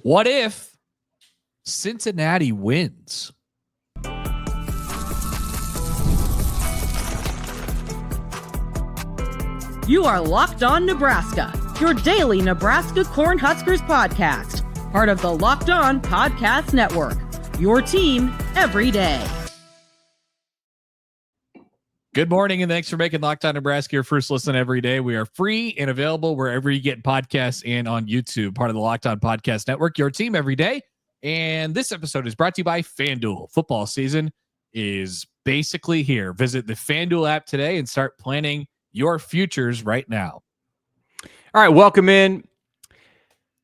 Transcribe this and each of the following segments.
What if Cincinnati wins? You are Locked On Nebraska, your daily Nebraska Cornhuskers podcast, part of the Locked On Podcast Network, your team every day. Good morning, and thanks for making Locked On Nebraska your first listen every day. We are free and available wherever you get podcasts and on YouTube, part of the Locked On Podcast Network, your team every day. And this episode is brought to you by FanDuel. Football season is basically here. Visit the FanDuel app today and start planning your futures right now. All right, welcome in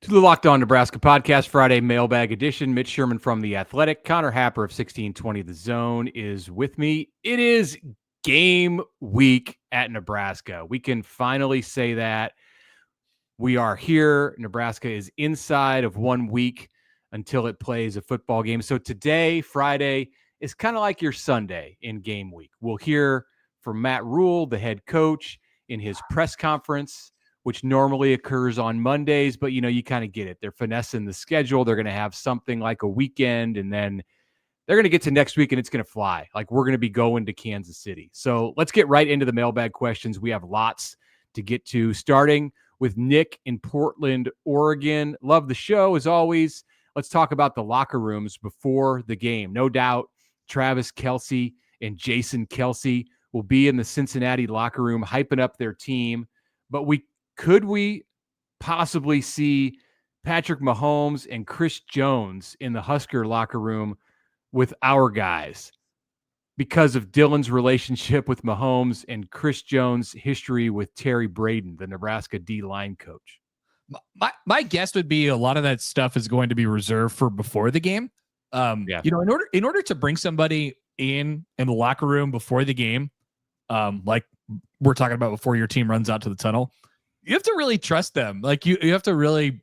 to the Locked On Nebraska Podcast Friday Mailbag Edition. Mitch Sherman from The Athletic. Connor Happer of 1620 The Zone is with me. It is game week at Nebraska. We can finally say that. We are here. Nebraska is inside of 1 week until it plays a football game. So today, Friday, is kind of like your Sunday in game week. We'll hear from Matt Rhule, the head coach, in his press conference, which normally occurs on Mondays, but you kind of get it. They're finessing the schedule. They're going to have something like a weekend, and then they're going to get to next week and it's going to fly. Like, we're going to be going to Kansas City. So let's get right into the mailbag questions. We have lots to get to, starting with Nick in Portland, Oregon. Love the show as always. Let's talk about the locker rooms before the game. No doubt Travis Kelce and Jason Kelce will be in the Cincinnati locker room hyping up their team. But could we possibly see Patrick Mahomes and Chris Jones in the Husker locker room with our guys because of Dylan's relationship with Mahomes and Chris Jones' history with Terry Braden, the Nebraska D-line coach? My guess would be a lot of that stuff is going to be reserved for before the game. In order to bring somebody in the locker room before the game, like we're talking about before your team runs out to the tunnel, you have to really trust them. Like you have to really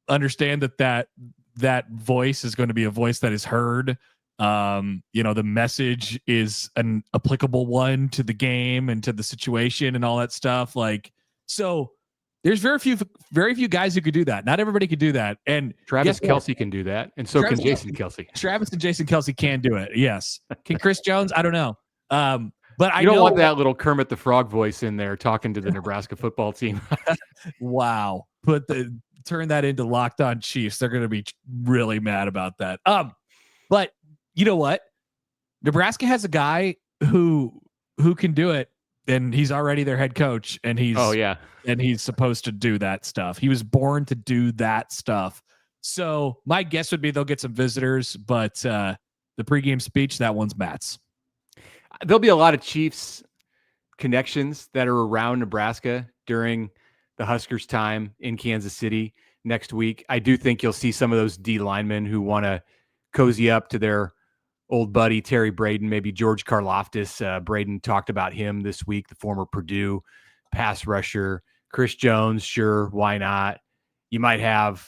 understand that voice is going to be a voice that is heard. The message is an applicable one to the game and to the situation and all that stuff. Like, so there's very few guys who could do that. Not everybody could do that. And Travis Kelce can do that. And so can Jason Kelce. Travis and Jason Kelce can do it. Yes. Can Chris Jones? I don't know. But I don't know want that little Kermit the Frog voice in there talking to the Nebraska football team. Wow. Turn that into Locked On Chiefs. They're going to be really mad about that. But you know what? Nebraska has a guy who can do it, and he's already their head coach, and he's supposed to do that stuff. He was born to do that stuff. So my guess would be they'll get some visitors, but the pregame speech, that one's Matt's. There'll be a lot of Chiefs connections that are around Nebraska during the Huskers' time in Kansas City next week. I do think you'll see some of those D linemen who want to cozy up to their old buddy Terry Braden, maybe George Karlaftis. Braden talked about him this week, the former Purdue pass rusher. Chris Jones, sure, why not? You might have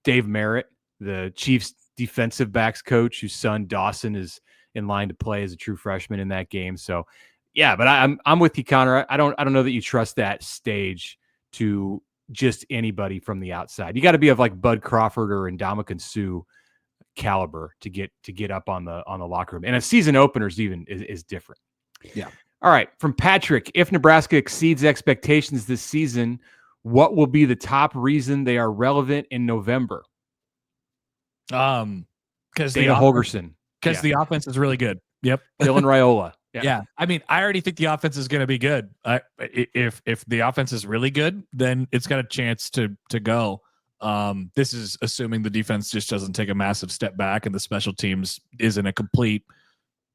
Dave Merritt, the Chiefs defensive backs coach, whose son Dawson is in line to play as a true freshman in that game. So yeah, but I'm with you, Connor. I don't know that you trust that stage to just anybody from the outside. You got to be of like Bud Crawford or Ndamukong Suh caliber to get up on the locker room. And a season opener is different. Yeah. All right. From Patrick, if Nebraska exceeds expectations this season, what will be the top reason they are relevant in November? Because Dana Holgorsen. Because the offense is really good. Yep. Dylan Raiola. Yeah. I mean, I already think the offense is going to be good. If the offense is really good, then it's got a chance to go. This is assuming the defense just doesn't take a massive step back and the special teams isn't a complete,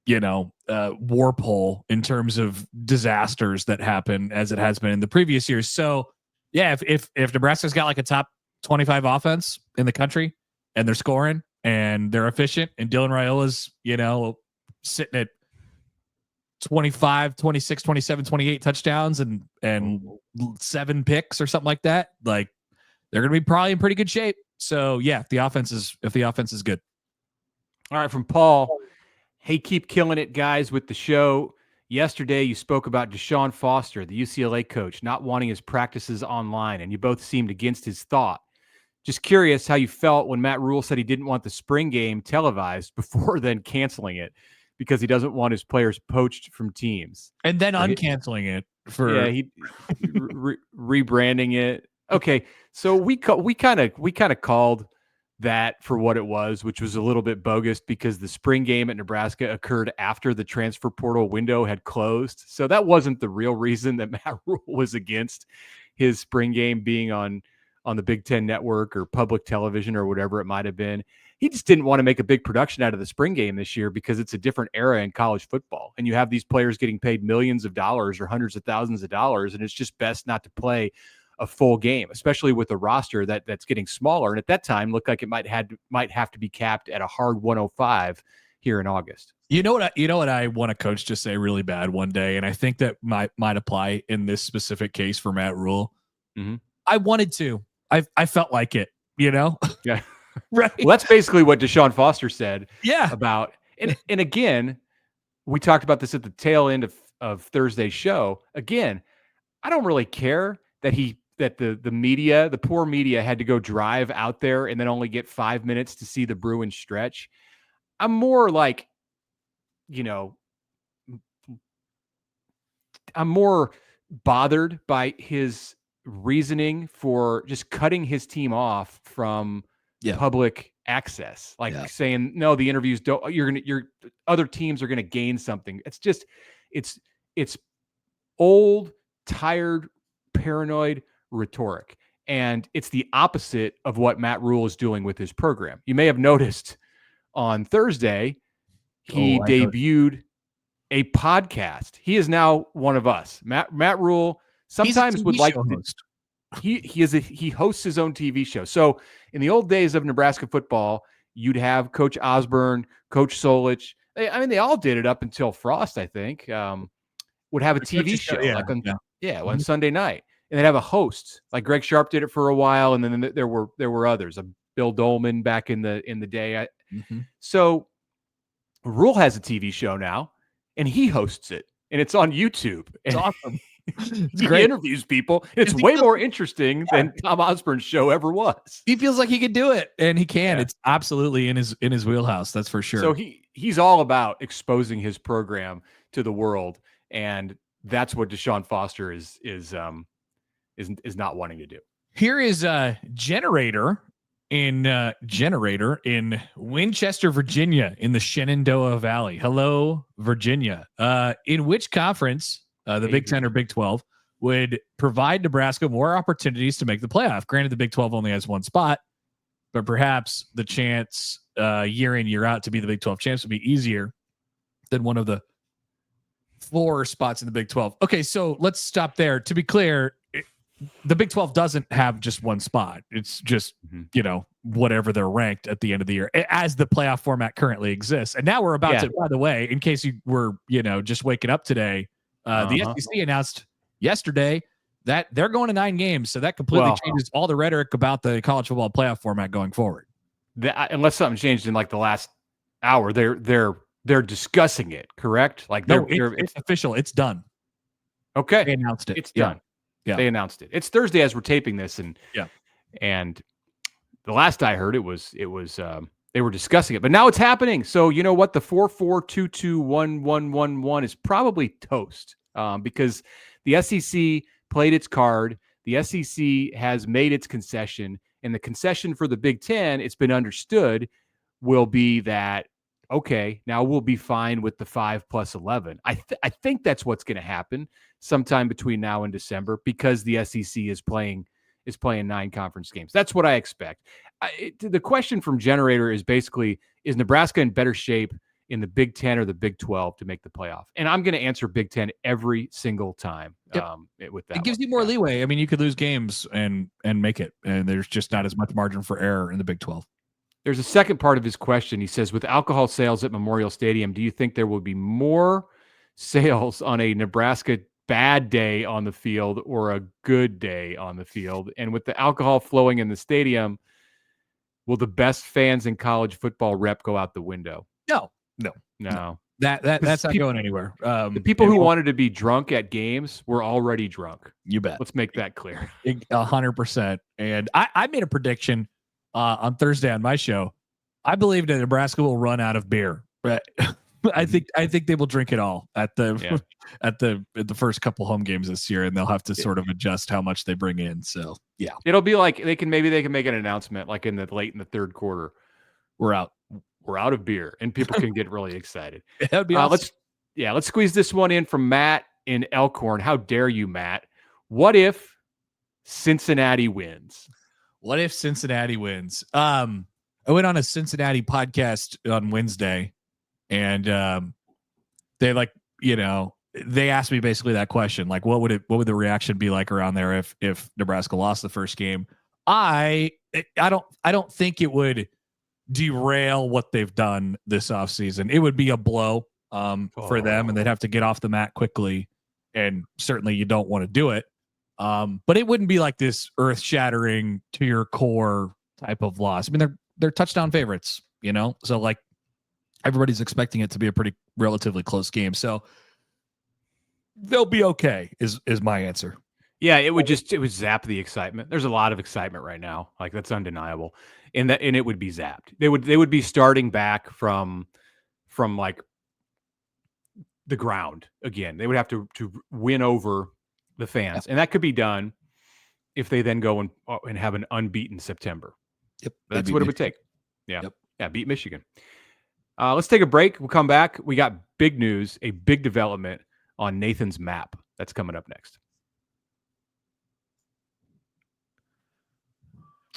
warp hole in terms of disasters that happen as it has been in the previous years. So yeah, if Nebraska's got like a top 25 offense in the country and they're scoring and they're efficient and Dylan Raiola's, sitting at 25, 26, 27, 28 touchdowns and 7 picks or something like that, like they're going to be probably in pretty good shape. So yeah, if the offense is good. All right. From Paul, hey, keep killing it, guys, with the show. Yesterday, you spoke about Deshaun Foster, the UCLA coach, not wanting his practices online, and you both seemed against his thought. Just curious how you felt when Matt Rhule said he didn't want the spring game televised before then canceling it because he doesn't want his players poached from teams. And then uncanceling it for rebranding it. Okay, so we kind of called that for what it was, which was a little bit bogus because the spring game at Nebraska occurred after the transfer portal window had closed. So that wasn't the real reason that Matt Rhule was against his spring game being on the Big Ten Network or public television or whatever it might have been. He just didn't want to make a big production out of the spring game this year because it's a different era in college football. And you have these players getting paid millions of dollars or hundreds of thousands of dollars. And it's just best not to play a full game, especially with a roster that's getting smaller. And at that time looked like it might have to be capped at a hard 105 here in August. You know what I want a coach to say really bad one day. And I think that might apply in this specific case for Matt Rhule. Mm-hmm. I wanted to, I felt like it, Yeah. Right. Well, that's basically what Deshaun Foster said. Yeah. About and again, we talked about this at the tail end of Thursday's show. Again, I don't really care that the media, the poor media, had to go drive out there and then only get 5 minutes to see the Bruins stretch. I'm more like, I'm more bothered by his reasoning for just cutting his team off from public access, saying, no, the interviews don't, your other teams are going to gain something. It's just, it's old, tired, paranoid rhetoric. And it's the opposite of what Matt Rhule is doing with his program. You may have noticed on Thursday, he debuted a podcast. He is now one of us. Matt Rhule sometimes would like to, he hosts his own TV show. So in the old days of Nebraska football, you'd have Coach Osborne, Coach Solich. They all did it up until Frost, I think, would have a TV show on Sunday night. And they'd have a host, like Greg Sharp did it for a while. And then there were others, Bill Dolman back in the day. So Rhule has a TV show now and he hosts it and it's on YouTube. It's awesome. It's he great. Interviews people. It's way more interesting than Tom Osborne's show ever was. He feels like he could do it, and he can. Yeah. It's absolutely in his wheelhouse. That's for sure. So he's all about exposing his program to the world, and that's what Deshaun Foster is not wanting to do. Here is a generator in Winchester, Virginia, in the Shenandoah Valley. Hello, Virginia. In which conference? The Big Ten or Big 12 would provide Nebraska more opportunities to make the playoff. Granted, the Big 12 only has one spot, but perhaps the chance year in, year out to be the Big 12 champs would be easier than one of the 4 spots in the Big 12. Okay, so let's stop there. To be clear, the Big 12 doesn't have just one spot. It's just, whatever they're ranked at the end of the year as the playoff format currently exists. And now we're about to, by the way, in case you were, just waking up today, the SEC announced yesterday that they're going to 9 games. So that completely changes all the rhetoric about the college football playoff format going forward. Unless something changed in like the last hour, they're discussing it, correct? Like it's official. It's done. Okay. They announced it. It's done. Yeah. They announced it. It's Thursday as we're taping this. And the last I heard it was they were discussing it, but now it's happening. So you know what? The 4-4-2-2-1-1-1-1 is probably toast because the SEC played its card. The SEC has made its concession, and the concession for the Big Ten, it's been understood, will be that, okay, now we'll be fine with the 5+11. I think that's what's going to happen sometime between now and December because the SEC is playing 9 conference games. That's what I expect. The question from Generator is basically, is Nebraska in better shape in the Big 10 or the Big 12 to make the playoff? And I'm going to answer Big 10 every single time. With that, it gives you more leeway. I mean, you could lose games and make it, and there's just not as much margin for error in the Big 12. There's a second part of his question. He says, with alcohol sales at Memorial Stadium, do you think there will be more sales on a Nebraska bad day on the field or a good day on the field? And with the alcohol flowing in the stadium, will the best fans in college football rep go out the window? No. That's not going anywhere. The people who wanted to be drunk at games were already drunk. You bet. Let's make that clear. 100%. And I made a prediction on Thursday on my show, I believe that Nebraska will run out of beer. But I think they will drink it all at the at the first couple home games this year, and they'll have to sort of adjust how much they bring in. So yeah, it'll be like they can make an announcement like late in the third quarter. We're out of beer, and people can get really excited. That'd be awesome. Let's squeeze this one in from Matt in Elkhorn. How dare you, Matt? What if Cincinnati wins? What if Cincinnati wins? I went on a Cincinnati podcast on Wednesday, and they they asked me basically that question, like what would the reaction be like around there if Nebraska lost the first game? I don't think it would derail what they've done this offseason. It would be a blow for them, and they'd have to get off the mat quickly, and certainly you don't want to do it. But it wouldn't be like this earth-shattering to your core type of loss. I mean, they're touchdown favorites, so like everybody's expecting it to be a pretty relatively close game. So they'll be okay is my answer. Yeah, it would zap the excitement. There's a lot of excitement right now. Like that's undeniable. And it would be zapped. They would be starting back from like the ground again. They would have to win over the fans. And that could be done if they then go and have an unbeaten September. Yep. That's what it would take. Yeah. Yep. Yeah, beat Michigan. Let's take a break. We'll come back. We got big news, a big development on Nathan's map. That's coming up next.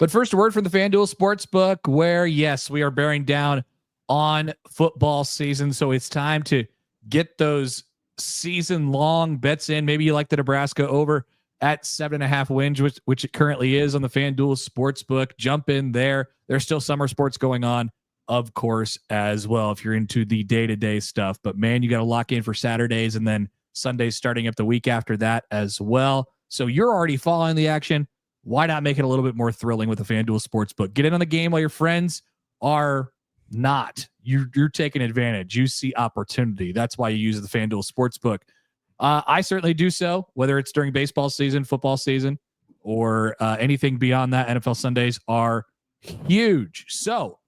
But first, a word from the FanDuel Sportsbook, where, yes, we are bearing down on football season. So it's time to get those season-long bets in. Maybe you like the Nebraska over at 7.5 wins, which it currently is on the FanDuel Sportsbook. Jump in there. There's still summer sports going on, of course, as well, if you're into the day-to-day stuff. But, man, you got to lock in for Saturdays and then Sundays starting up the week after that as well. So you're already following the action. Why not make it a little bit more thrilling with the FanDuel Sportsbook? Get in on the game while your friends are not. You're taking advantage. You see opportunity. That's why you use the FanDuel Sportsbook. I certainly do so, whether it's during baseball season, football season, or anything beyond that. NFL Sundays are huge. So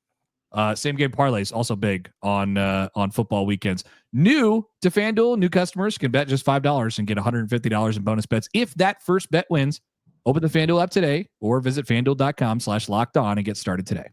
same game parlays, also big on football weekends. New to FanDuel, new customers can bet just $5 and get $150 in bonus bets if that first bet wins. Open the FanDuel app today or visit FanDuel.com/lockedon and get started today.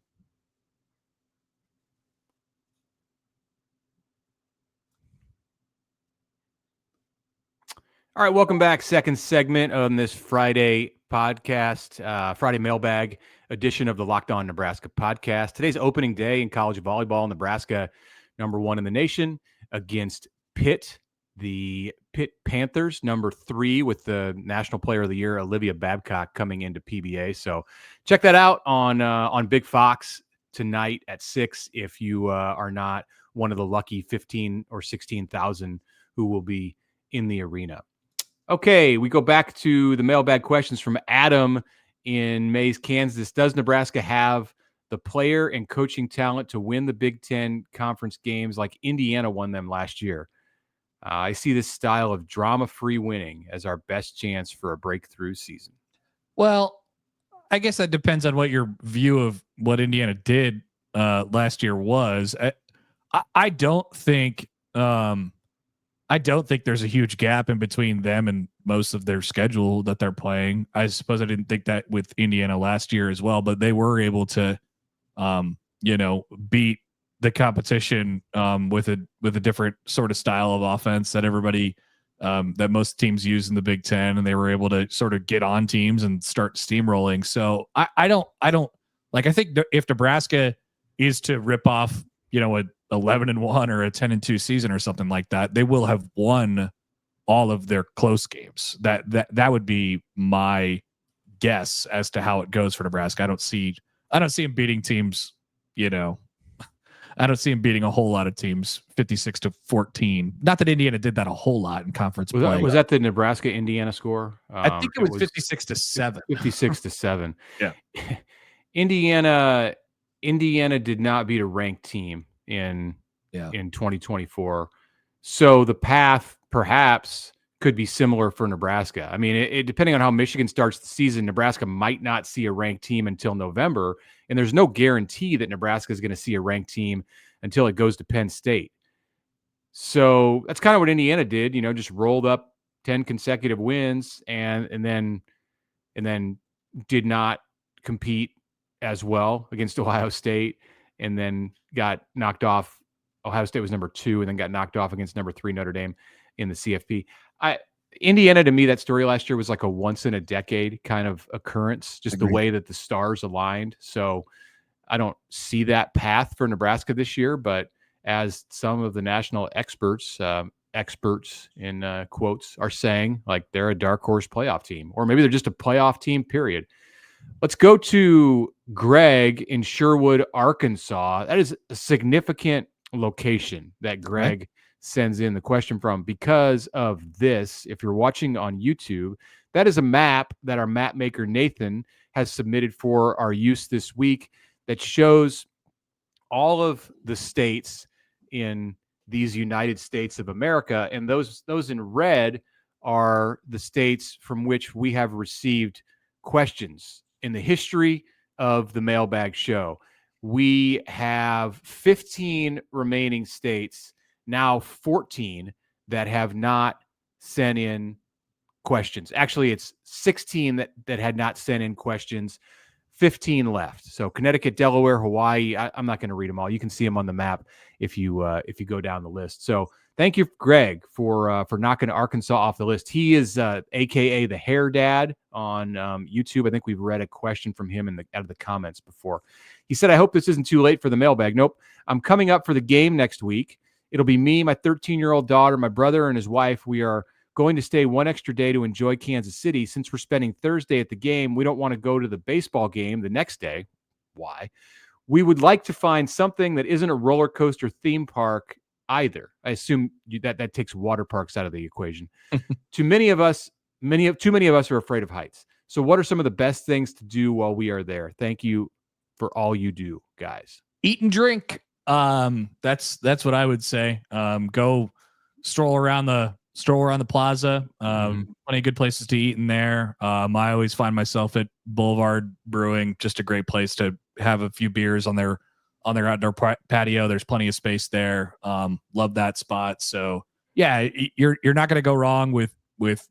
All right, welcome back. Second segment on this Friday podcast, Friday mailbag edition of the Locked On Nebraska podcast. Today's opening day in college volleyball. Nebraska, #1 in the nation, against Pitt. The Pitt Panthers, #3, with the National Player of the Year, Olivia Babcock, coming into PBA. So check that out on Big Fox tonight at 6 if you are not one of the lucky 15 or 16,000 who will be in the arena. Okay, we go back to the mailbag questions from Adam in Mays, Kansas. Does Nebraska have the player and coaching talent to win the Big Ten conference games like Indiana won them last year? I see this style of drama-free winning as our best chance for a breakthrough season. Well, I guess that depends on what your view of what Indiana did last year was. I don't think there's a huge gap in between them and most of their schedule that they're playing. I suppose I didn't think that with Indiana last year as well, but they were able to, beat the competition with a different sort of style of offense that everybody that most teams use in the Big Ten, and they were able to sort of get on teams and start steamrolling. So I don't like. I think if Nebraska is to rip off, a 11-1 or a 10-2 season or something like that, they will have won all of their close games. That would be my guess as to how it goes for Nebraska. I don't see them beating teams, I don't see him beating a whole lot of teams 56-14. Not that Indiana did that a whole lot in conference play. Was that the Nebraska-Indiana score? I think it was 56-7. 56-7. Yeah. Indiana did not beat a ranked team in 2024. So the path perhaps could be similar for Nebraska. I mean, depending on how Michigan starts the season, Nebraska might not see a ranked team until November. And there's no guarantee that Nebraska is going to see a ranked team until it goes to Penn State. So that's kind of what Indiana did, just rolled up 10 consecutive wins and then did not compete as well against Ohio State, and then got knocked off. Ohio State was number 2 and then got knocked off against number 3 Notre Dame in the CFP. Indiana, to me, that story last year was like a once in a decade kind of occurrence, just the way that the stars aligned. So I don't see that path for Nebraska this year, but as some of the national experts in quotes are saying, like, they're a dark horse playoff team, or maybe they're just a playoff team, period. Let's go to Greg in Sherwood, Arkansas. That is a significant location that Greg sends in the question from, because of this. If you're watching on YouTube, that is a map that our map maker Nathan has submitted for our use this week that shows all of the states in these United States of America, and those in red are the states from which we have received questions in the history of the Mailbag Show. We have 15 remaining states, now 14, that have not sent in questions. Actually, it's 16 that had not sent in questions, 15 left. So Connecticut, Delaware, Hawaii. I'm not going to read them all. You can see them on the map if you go down the list. So thank you, Greg, for knocking Arkansas off the list. He is AKA the Hair Dad on YouTube. I think we've read a question from him out of the comments before. He said, "I hope this isn't too late for the mailbag." Nope. I'm coming up for the game next week. It'll be me, my 13-year-old daughter, my brother, and his wife. We are going to stay one extra day to enjoy Kansas City. Since we're spending Thursday at the game, we don't want to go to the baseball game the next day. Why? We would like to find something that isn't a roller coaster theme park either. I assume that takes water parks out of the equation. Too many of us are afraid of heights. So what are some of the best things to do while we are there? Thank you for all you do, guys. Eat and drink. That's what I would say. Go stroll around the plaza. Plenty of good places to eat in there. I always find myself at Boulevard Brewing, just a great place to have a few beers on their outdoor patio. There's plenty of space there. Love that spot. So yeah, you're not going to go wrong with if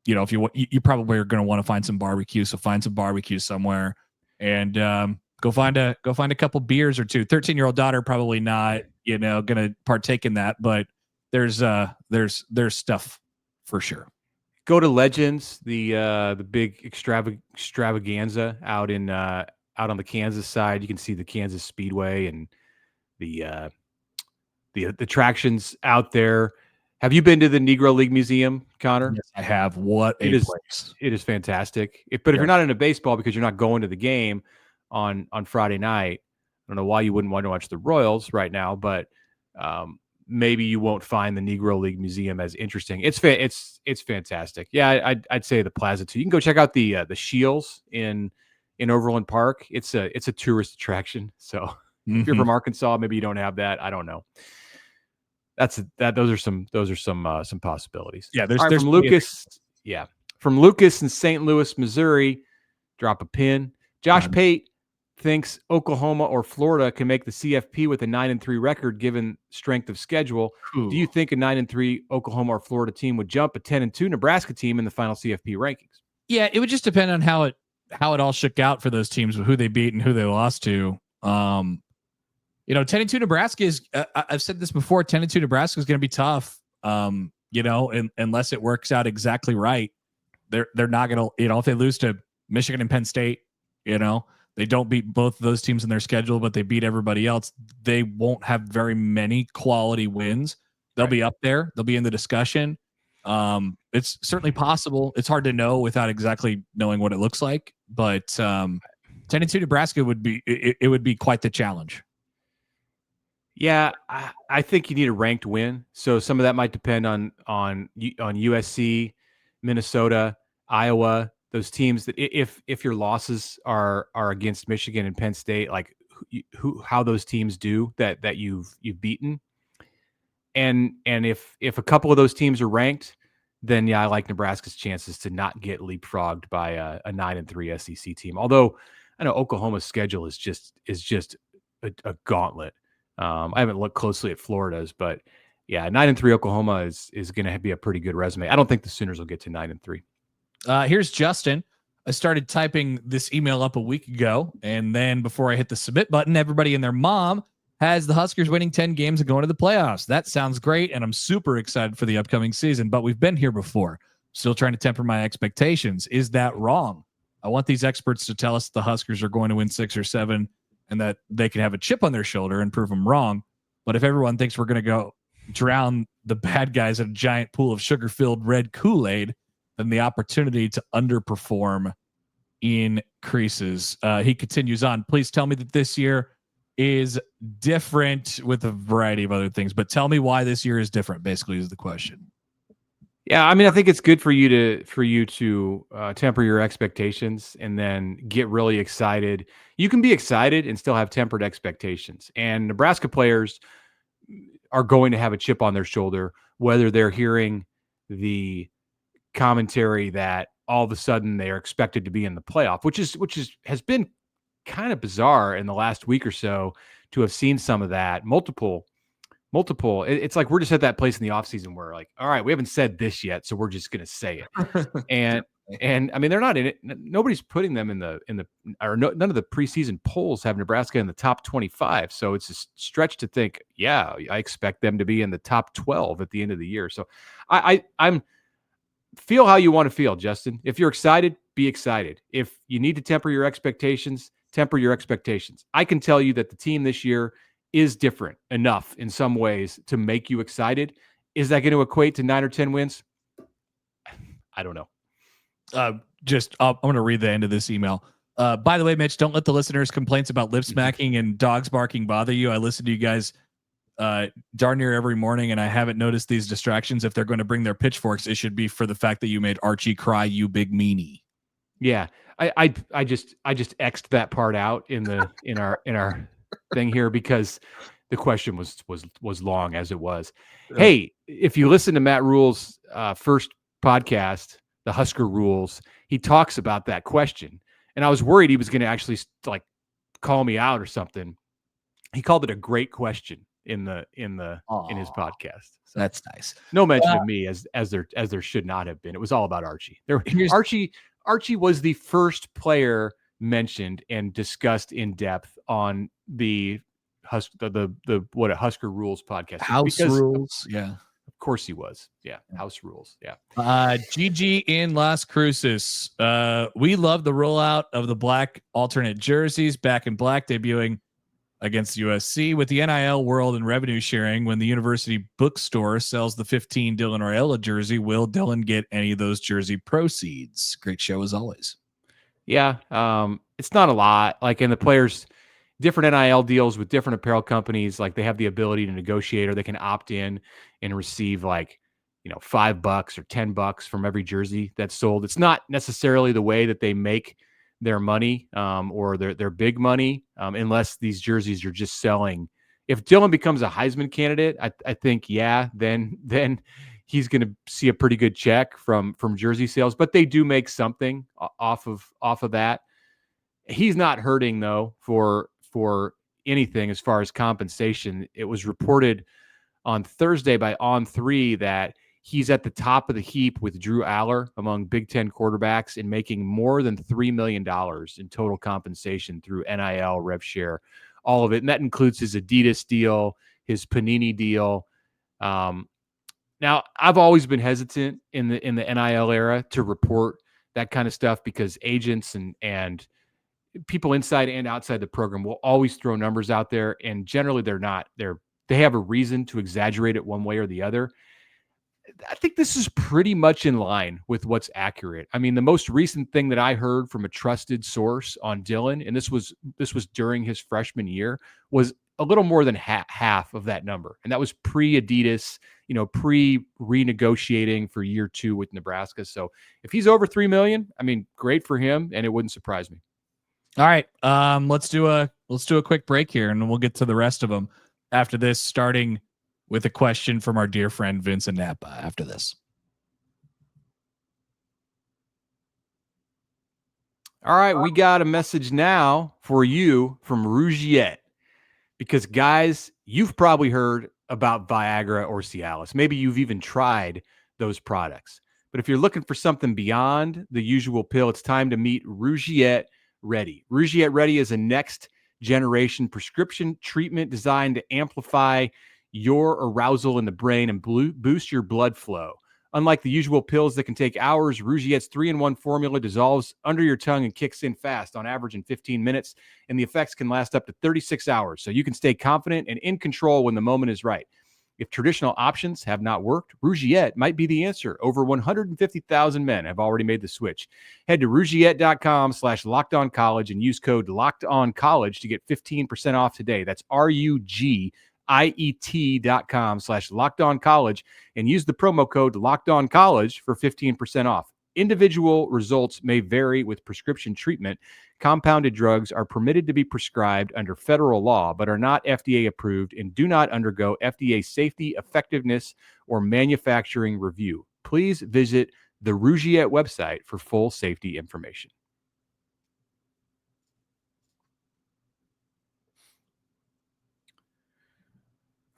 you probably are going to want to find some barbecue. So find some barbecue somewhere and go find a couple beers or two. 13-year-old daughter probably not going to partake in that, but there's stuff for sure. Go to Legends, the big extravaganza out on the Kansas side. You can see the Kansas Speedway and the attractions out there. Have you been to the Negro League Museum, Connor? Yes, I have. What a place! It is fantastic. If you're not into baseball because you're not going to the game on Friday night, I don't know why you wouldn't want to watch the Royals right now, but maybe you won't find the Negro League Museum as interesting. It's fantastic. Yeah, I'd say the Plaza too. You can go check out the Shields in Overland Park. It's a tourist attraction. So if you're from Arkansas, maybe you don't have that. I don't know. Those are some possibilities. Yeah, there's from Lucas. Yeah, from Lucas in St. Louis, Missouri. Drop a pin. Josh Pate thinks Oklahoma or Florida can make the CFP with a 9-3 record given strength of schedule. Ooh. Do you think a 9-3 Oklahoma or Florida team would jump a 10-2 Nebraska team in the final CFP rankings? Yeah, it would just depend on how it all shook out for those teams, who they beat and who they lost to. 10-2 Nebraska is. I've said this before. 10-2 Nebraska is going to be tough. Unless it works out exactly right, they're not going to. If they lose to Michigan and Penn State, they don't beat both of those teams in their schedule, but they beat everybody else. They won't have very many quality wins. They'll be up there. They'll be in the discussion. It's certainly possible. It's hard to know without exactly knowing what it looks like, but 10-2 Nebraska would be quite the challenge. Yeah, I think you need a ranked win. So some of that might depend on USC, Minnesota, Iowa, those teams that if your losses are against Michigan and Penn State, like how those teams do that you've beaten. And if a couple of those teams are ranked, then yeah, I like Nebraska's chances to not get leapfrogged by a 9-3 SEC team. Although I know Oklahoma's schedule is just a gauntlet. I haven't looked closely at Florida's, but yeah, 9-3 Oklahoma is going to be a pretty good resume. I don't think the Sooners will get to 9-3. Here's Justin. I started typing this email up a week ago, and then before I hit the submit button, everybody and their mom has the Huskers winning 10 games and going to the playoffs. That sounds great, and I'm super excited for the upcoming season, but we've been here before. Still trying to temper my expectations. Is that wrong? I want these experts to tell us the Huskers are going to win 6 or 7 and that they can have a chip on their shoulder and prove them wrong. But if everyone thinks we're going to go drown the bad guys in a giant pool of sugar-filled red Kool-Aid, then the opportunity to underperform increases. He continues on. Please tell me that this year is different with a variety of other things, but tell me why this year is different, basically, is the question. Yeah, I mean, I think it's good for you to temper your expectations and then get really excited. You can be excited and still have tempered expectations. And Nebraska players are going to have a chip on their shoulder, whether they're hearing the commentary that all of a sudden they are expected to be in the playoff, which has been kind of bizarre in the last week or so to have seen some of that. Multiple. It's like we're just at that place in the offseason where like, all right, we haven't said this yet, so we're just going to say it. And I mean, they're not in it. Nobody's putting them in the none of the preseason polls have Nebraska in the top 25. So it's a stretch to think, yeah, I expect them to be in the top 12 at the end of the year. So I'm feel how you want to feel, Justin. If you're excited, be excited. If you need to temper your expectations, temper your expectations. I can tell you that the team this year is different enough in some ways to make you excited. Is that going to equate to 9 or 10 wins? I don't know. I'm going to read the end of this email. By the way, Mitch, don't let the listeners' complaints about lip smacking and dogs barking bother you. I listen to you guys darn near every morning, and I haven't noticed these distractions. If they're going to bring their pitchforks, it should be for the fact that you made Archie cry, you big meanie. Yeah, I just X'd that part out in our thing here because the question was long as it was. Yeah. Hey, if you listen to Matt Rhule's first podcast, the Husker Rules, he talks about that question, and I was worried he was going to actually like call me out or something. He called it a great question in his podcast. So that's nice. No mention of me as there should not have been. It was all about Archie. Archie was the first player mentioned and discussed in depth on the Husker Rules podcast. House Rules. Yeah. Of course he was. Yeah. House Rules. Yeah. GG in Las Cruces. We love the rollout of the black alternate jerseys, back in black, debuting against USC with the NIL world and revenue sharing. When the university bookstore sells the 15 Dylan Raiola jersey, will Dylan get any of those jersey proceeds? Great show as always. Yeah. It's not a lot. Like in the players, different NIL deals with different apparel companies, like they have the ability to negotiate or they can opt in and receive like, $5 or $10 from every jersey that's sold. It's not necessarily the way that they make their money or their big money unless these jerseys are just selling. If Dylan becomes a Heisman candidate, I think, yeah, then he's going to see a pretty good check from jersey sales, but they do make something off of that. He's not hurting though for anything as far as compensation. It was reported on Thursday by On3 that he's at the top of the heap with Drew Aller among Big Ten quarterbacks in making more than $3 million in total compensation through NIL, rev share, all of it. And that includes his Adidas deal, his Panini deal. Now, I've always been hesitant in the NIL era to report that kind of stuff because agents and people inside and outside the program will always throw numbers out there, and generally they have a reason to exaggerate it one way or the other. I think this is pretty much in line with what's accurate. I mean, the most recent thing that I heard from a trusted source on Dylan, and this was during his freshman year, was a little more than half of that number. And that was pre-Adidas, pre-renegotiating for year 2 with Nebraska. So if he's over 3 million, I mean, great for him, and it wouldn't surprise me. All right. Let's do a quick break here, and we'll get to the rest of them after this, starting with a question from our dear friend Vincent Napa after this. All right, we got a message now for you from Rougiette. Because, guys, you've probably heard about Viagra or Cialis. Maybe you've even tried those products. But if you're looking for something beyond the usual pill, it's time to meet Rougiette Ready. Rougiette Ready is a next-generation prescription treatment designed to amplify your arousal in the brain and boost your blood flow. Unlike the usual pills that can take hours, Rougiette's 3-in-1 formula dissolves under your tongue and kicks in fast, on average in 15 minutes, and the effects can last up to 36 hours, so you can stay confident and in control when the moment is right. If traditional options have not worked, Rougiette might be the answer. Over 150,000 men have already made the switch. Head to rougiette.com/lockedoncollege and use code LOCKEDONCollege to get 15% off today. That's RUGIET.com/lockedoncollege and use the promo code LOCKEDONCollege for 15% off. Individual results may vary with prescription treatment. Compounded drugs are permitted to be prescribed under federal law, but are not FDA approved and do not undergo FDA safety, effectiveness, or manufacturing review. Please visit the Rougiette website for full safety information.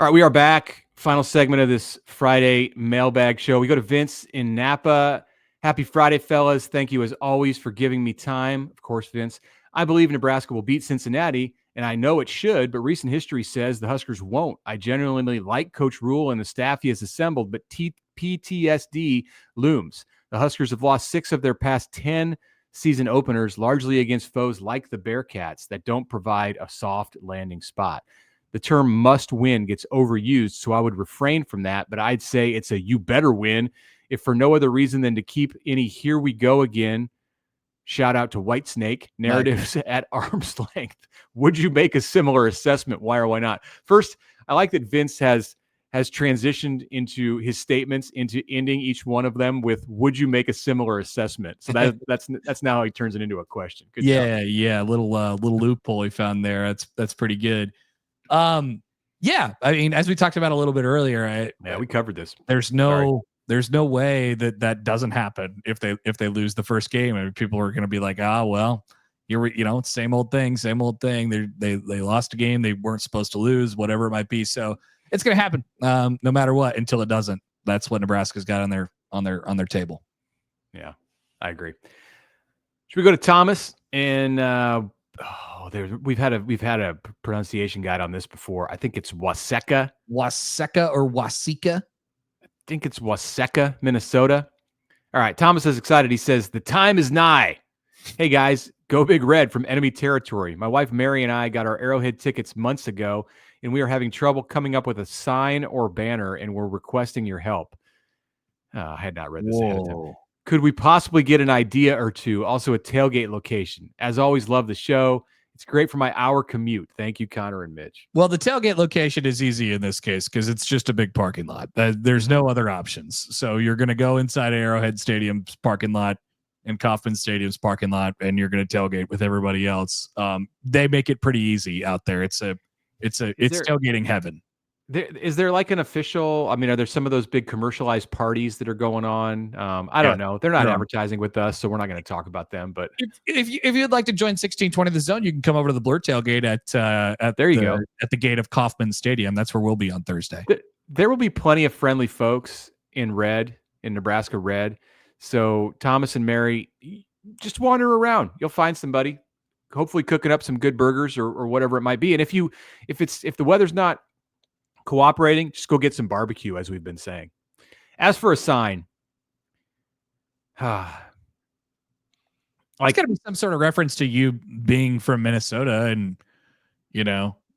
All right, we are back. Final segment of this Friday mailbag show. We go to Vince in Napa. Happy Friday, fellas. Thank you, as always, for giving me time. Of course, Vince. I believe Nebraska will beat Cincinnati, and I know it should, but recent history says the Huskers won't. I genuinely like Coach Rhule and the staff he has assembled, but PTSD looms. The Huskers have lost 6 of their past 10 season openers, largely against foes like the Bearcats that don't provide a soft landing spot. The term must win gets overused, so I would refrain from that, but I'd say it's a you better win, if for no other reason than to keep any here we go again, shout out to Whitesnake, narratives at arm's length. Would you make a similar assessment? Why or why not? First, I like that Vince has transitioned into his statements into ending each one of them with "Would you make a similar assessment?" So that's now how he turns it into a question. Good job. Yeah, little loophole he found there. That's pretty good. Yeah, I mean, as we talked about a little bit earlier, we covered this. There's no way that doesn't happen if they lose the first game. I mean, people are going to be like, well, it's same old thing. They lost a game they weren't supposed to lose, whatever it might be. So it's going to happen, no matter what, until it doesn't. That's what Nebraska's got on their table. Yeah, I agree. Should we go to Thomas and? We've had a pronunciation guide on this before. I think it's Waseca or Wasika. I think it's Waseca, Minnesota. All right, Thomas is excited. He says the time is nigh. Hey guys, go Big Red from enemy territory. My wife Mary and I got our Arrowhead tickets months ago, and we are having trouble coming up with a sign or banner, and we're requesting your help. I had not read this ahead of time. Could we possibly get an idea or two? Also a tailgate location. As always, love the show. It's great for my hour commute. Thank you, Connor and Mitch. Well, the tailgate location is easy in this case because it's just a big parking lot. There's no other options. So you're going to go inside Arrowhead Stadium's parking lot and Kauffman Stadium's parking lot, and you're going to tailgate with everybody else. They make it pretty easy out there. It's tailgating heaven. Is there like an official? I mean, are there some of those big commercialized parties that are going on? I don't know. They're not advertising with us, so we're not going to talk about them. But if you'd like to join 1620 The Zone, you can come over to the Blur tailgate at the gate of Kauffman Stadium. That's where we'll be on Thursday. There will be plenty of friendly folks in Nebraska red. So Thomas and Mary, just wander around. You'll find somebody, hopefully cooking up some good burgers or whatever it might be. And if the weather's not cooperating, just go get some barbecue, as we've been saying. As for a sign, it's got to be some sort of reference to you being from Minnesota and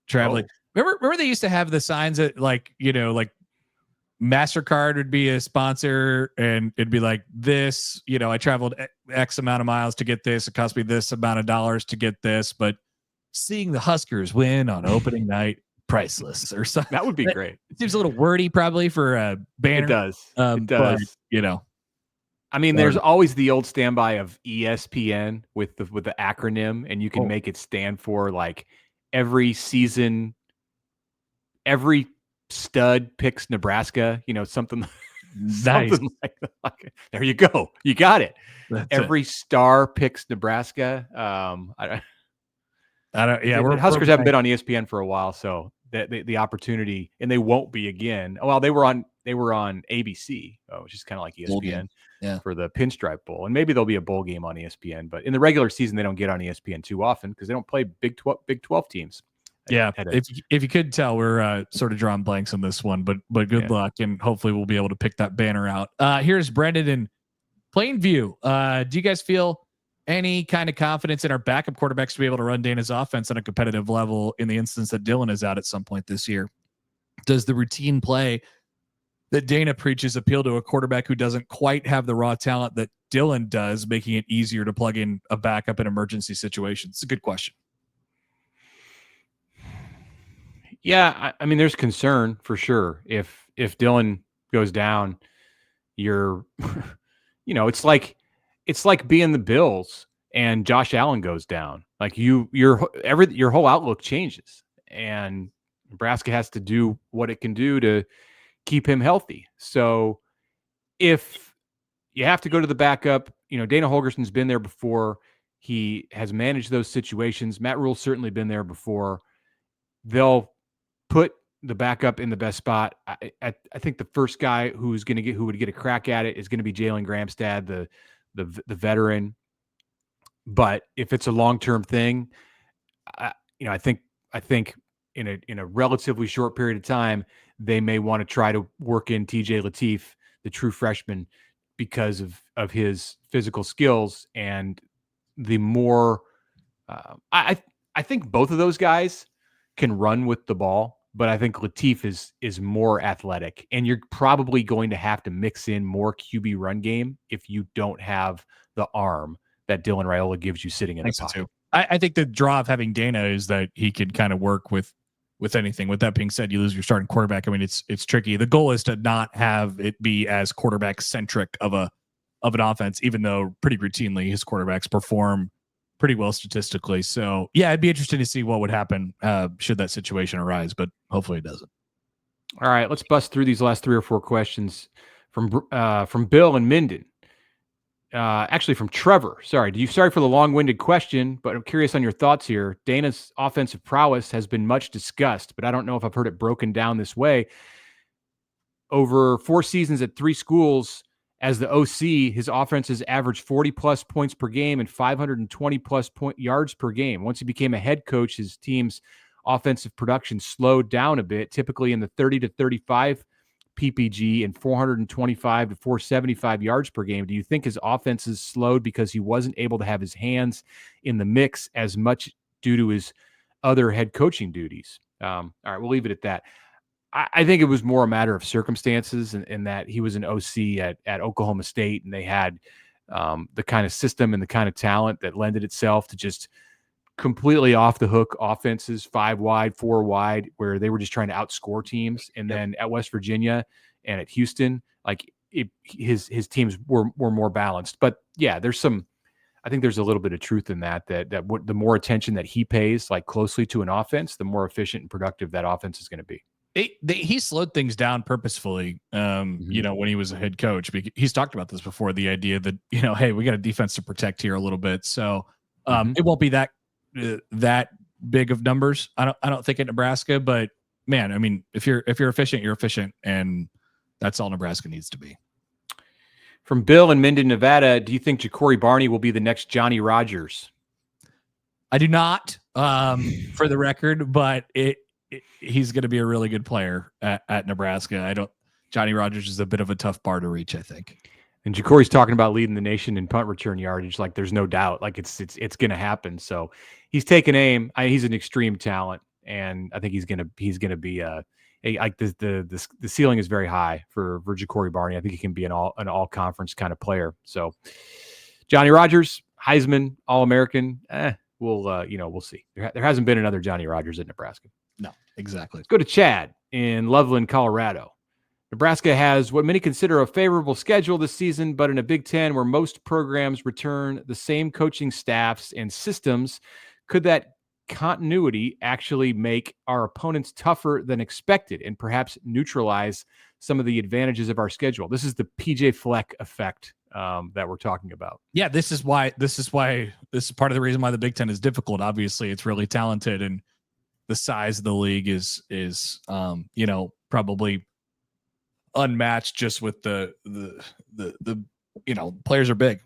traveling. Remember they used to have the signs that like MasterCard would be a sponsor and it'd be like this, I traveled X amount of miles to get this. It cost me this amount of dollars to get this, but seeing the Huskers win on opening night, priceless or something. That would be great. It seems a little wordy probably for a banner. It does. It does. But, I mean, there's always the old standby of ESPN with the acronym, and you can make it stand for like every season, every stud picks Nebraska, something Nice. Something like that. There you go. You got it. Every star picks Nebraska. I don't. Yeah, the Huskers haven't been on ESPN for a while, so the opportunity, and they won't be again. Well, they were on ABC, which is kind of like ESPN for the Pinstripe Bowl, and maybe there'll be a bowl game on ESPN. But in the regular season, they don't get on ESPN too often because they don't play Big 12 teams. Yeah, if you could tell, we're sort of drawing blanks on this one, but good luck, and hopefully we'll be able to pick that banner out. Here's Brendan in Plainview. Do you guys feel any kind of confidence in our backup quarterbacks to be able to run Dana's offense on a competitive level in the instance that Dylan is out at some point this year? Does the routine play that Dana preaches appeal to a quarterback who doesn't quite have the raw talent that Dylan does, making it easier to plug in a backup in emergency situations? It's a good question. Yeah, I mean, there's concern for sure. If Dylan goes down, you're, it's like being the Bills and Josh Allen goes down. Like your whole outlook changes, and Nebraska has to do what it can do to keep him healthy. So if you have to go to the backup, Dana Holgorsen's been there before. He has managed those situations. Matt Rhule's certainly been there before. They'll put the backup in the best spot. I think the first guy who would get a crack at it is going to be Jalen Gramstad, the veteran. But if it's a long-term thing, I think in a relatively short period of time, they may want to try to work in TJ Lateef, the true freshman, because of his physical skills. And the more I think both of those guys can run with the ball, but I think Lateef is more athletic, and you're probably going to have to mix in more QB run game if you don't have the arm that Dylan Raiola gives you sitting in the pocket. I think the draw of having Dana is that he could kind of work with anything. With that being said, you lose your starting quarterback. I mean, it's tricky. The goal is to not have it be as quarterback centric of an offense, even though pretty routinely his quarterbacks perform pretty well statistically. So yeah, it'd be interesting to see what would happen should that situation arise, but hopefully it doesn't. All right, let's bust through these last 3 or 4 questions from Bill and Minden. Actually from Trevor. Sorry for the long-winded question, but I'm curious on your thoughts here. Dana's offensive prowess has been much discussed, but I don't know if I've heard it broken down this way. Over 4 seasons at 3 schools, as the OC, his offense has averaged 40-plus points per game and 520-plus yards per game. Once he became a head coach, his team's offensive production slowed down a bit, typically in the 30 to 35 PPG and 425 to 475 yards per game. Do you think his offense is slowed because he wasn't able to have his hands in the mix as much due to his other head coaching duties? All right, we'll leave it at that. I think it was more a matter of circumstances, and that he was an OC at Oklahoma State, and they had the kind of system and the kind of talent that lended itself to just completely off the hook offenses, 5 wide, 4 wide, where they were just trying to outscore teams. And then at West Virginia and at Houston, his teams were more balanced. But yeah, I think there's a little bit of truth in that the more attention that he pays closely to an offense, the more efficient and productive that offense is going to be. He slowed things down purposefully, when he was a head coach. He's talked about this before, the idea that, hey, we got a defense to protect here a little bit. So it won't be that big of numbers. I don't think at Nebraska, but man, I mean, if you're efficient, you're efficient, and that's all Nebraska needs to be. From Bill in Minden, Nevada, do you think Ja'Cory Barney will be the next Johnny Rodgers? I do not, for the record, but he's going to be a really good player at Nebraska. Johnny Rodgers is a bit of a tough bar to reach, I think. And Ja'Cory's talking about leading the nation in punt return yardage. There's no doubt. It's going to happen. So he's taking aim. He's an extreme talent, and I think he's going to be the ceiling is very high for Ja'Cory Barney. I think he can be an all conference kind of player. So Johnny Rodgers, Heisman, All-American. We'll see. There hasn't been another Johnny Rodgers at Nebraska. No, exactly. Let's go to Chad in Loveland, Colorado. Nebraska has what many consider a favorable schedule this season, but in a Big Ten where most programs return the same coaching staffs and systems, could that continuity actually make our opponents tougher than expected and perhaps neutralize some of the advantages of our schedule. This is the PJ Fleck effect that we're talking about. Yeah, this is part of the reason why the Big Ten is difficult. Obviously, it's really talented, and the size of the league is probably unmatched just with the players are big.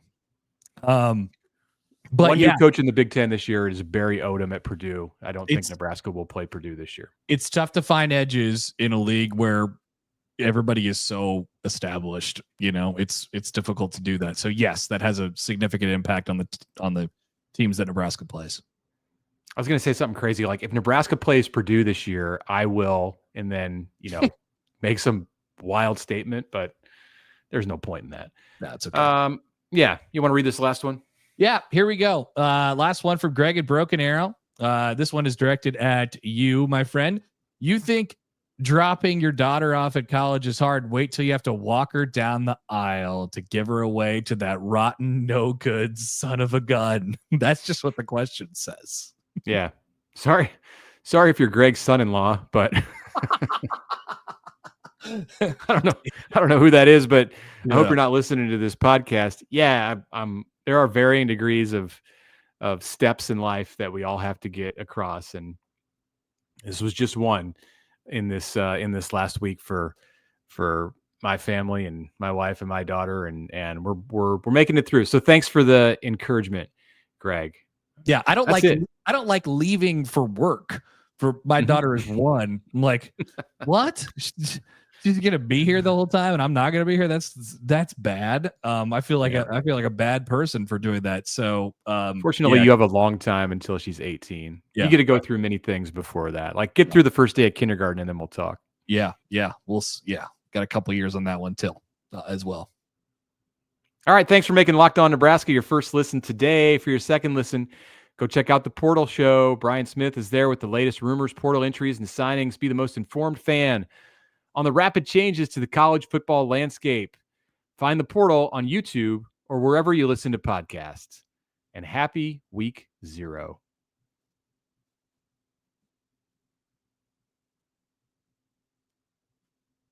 But one new coach in the Big Ten this year is Barry Odom at Purdue. I don't think Nebraska will play Purdue this year. It's tough to find edges in a league where everybody is so established. It's difficult to do that. So yes, that has a significant impact on the teams that Nebraska plays. I was going to say something crazy. Like if Nebraska plays Purdue this year, I will, and then, make some wild statement, but there's no point in that. That's okay. Yeah. You want to read this last one? Yeah, here we go. Last one from Greg at Broken Arrow. This one is directed at you, my friend. You think dropping your daughter off at college is hard? Wait till you have to walk her down the aisle to give her away to that rotten, no good son of a gun. That's just what the question says. Yeah. Sorry if you're Greg's son-in-law, but I don't know who that is, but I hope you're not listening to this podcast. Yeah, there are varying degrees of steps in life that we all have to get across, and this was just one in this last week for my family and my wife and my daughter, and we're making it through. So thanks for the encouragement, Greg. Yeah, I don't like leaving for work. For my daughter is one. I'm like, what? She's gonna be here the whole time, and I'm not gonna be here. That's bad. I feel like a bad person for doing that. So, fortunately, you have a long time until she's 18. Yeah. You get to go through many things before that. Like get through the first day of kindergarten, and then we'll talk. Yeah. Got a couple years on that one till as well. All right, thanks for making Locked On Nebraska your first listen today. For your second listen, go check out the Portal Show. Brian Smith is there with the latest rumors, portal entries, and signings. Be the most informed fan on the rapid changes to the college football landscape. Find the Portal on YouTube or wherever you listen to podcasts. And happy week 0.